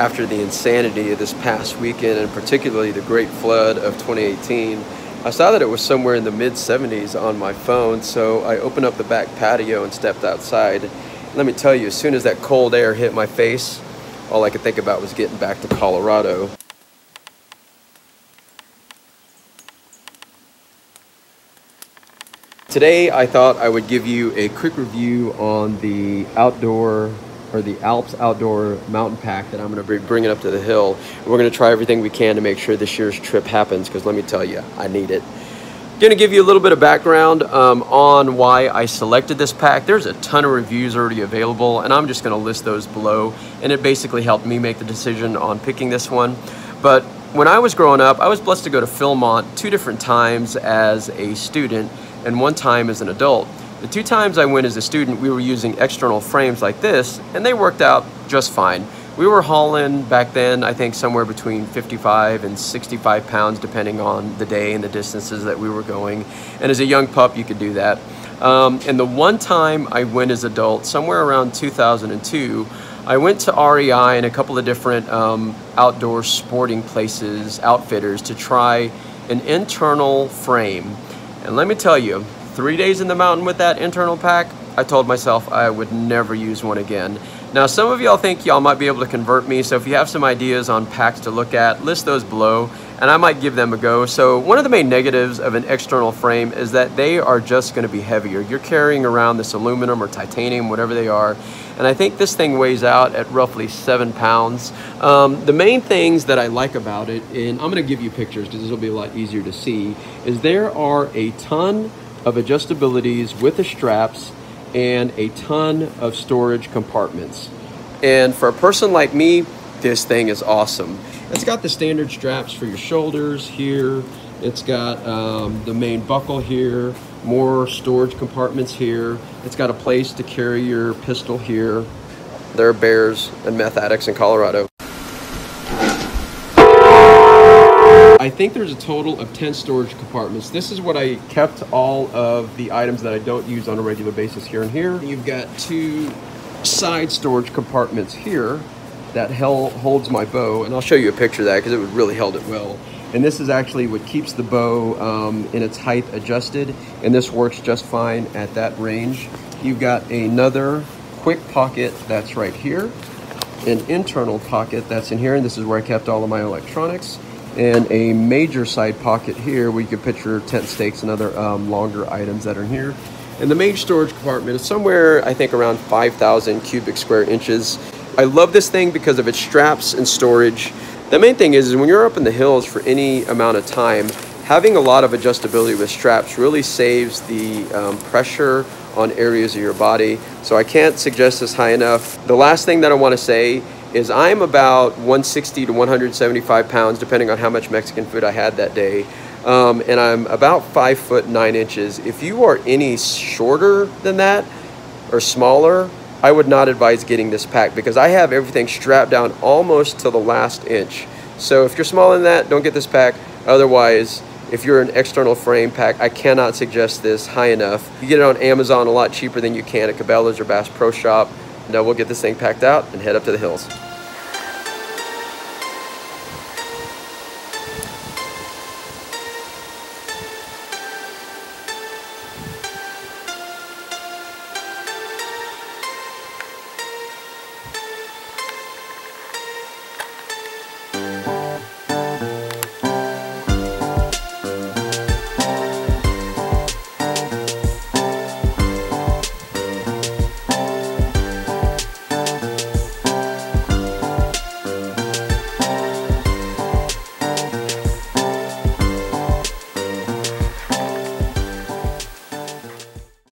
after the insanity of this past weekend, and particularly the great flood of 2018, I saw that it was somewhere in the mid-70s on my phone, so I opened up the back patio and stepped outside. Let me tell you, as soon as that cold air hit my face, all I could think about was getting back to Colorado. Today, I thought I would give you a quick review on the Alps outdoor mountain pack that I'm going to be bringing up to the hill. We're going to try everything we can to make sure this year's trip happens, because let me tell you, I need it. I'm going to give you a little bit of background on why I selected this pack. There's a ton of reviews already available, and I'm just going to list those below, and it basically helped me make the decision on picking this one. But when I was growing up, I was blessed to go to Philmont 2 different times as a student and 1 time as an adult. The 2 times I went as a student, we were using external frames like this, and they worked out just fine. We were hauling back then, I think, somewhere between 55 and 65 pounds, depending on the day and the distances that we were going. And as a young pup, you could do that. And the 1 time I went as adult, somewhere around 2002, I went to REI and a couple of different outdoor sporting places, outfitters, to try an internal frame. And let me tell you, 3 days in the mountain with that internal pack, I told myself I would never use one again. Now, some of y'all think y'all might be able to convert me, so if you have some ideas on packs to look at, list those below, and I might give them a go. So one of the main negatives of an external frame is that they are just going to be heavier. You're carrying around this aluminum or titanium, whatever they are, and I think this thing weighs out at roughly 7 pounds. The main things that I like about it, and I'm going to give you pictures because this will be a lot easier to see, is there are a ton of adjustabilities with the straps and a ton of storage compartments. And for a person like me, this thing is awesome. It's got the standard straps for your shoulders here. It's got the main buckle here, more storage compartments here. It's got a place to carry your pistol here. There are bears and meth addicts in Colorado. I think there's a total of 10 storage compartments. This is what I kept all of the items that I don't use on a regular basis here and here. You've got 2 side storage compartments here that holds my bow, and I'll show you a picture of that because it really held it well. And this is actually what keeps the bow in its height adjusted, and this works just fine at that range. You've got another quick pocket that's right here, an internal pocket that's in here, and this is where I kept all of my electronics, and a major side pocket here where you can put your tent stakes and other longer items that are in here. And the main storage compartment is somewhere, I think, around 5,000 cubic square inches. I love this thing because of its straps and storage. The main thing is when you're up in the hills for any amount of time, having a lot of adjustability with straps really saves the pressure on areas of your body. So I can't suggest this high enough. The last thing that I want to say is I'm about 160 to 175 pounds, depending on how much Mexican food I had that day. And I'm about 5'9". If you are any shorter than that or smaller, I would not advise getting this pack because I have everything strapped down almost to the last inch. So if you're smaller than that, don't get this pack. Otherwise, if you're an external frame pack, I cannot suggest this high enough. You get it on Amazon a lot cheaper than you can at Cabela's or Bass Pro Shop. Now we'll get this thing packed out and head up to the hills.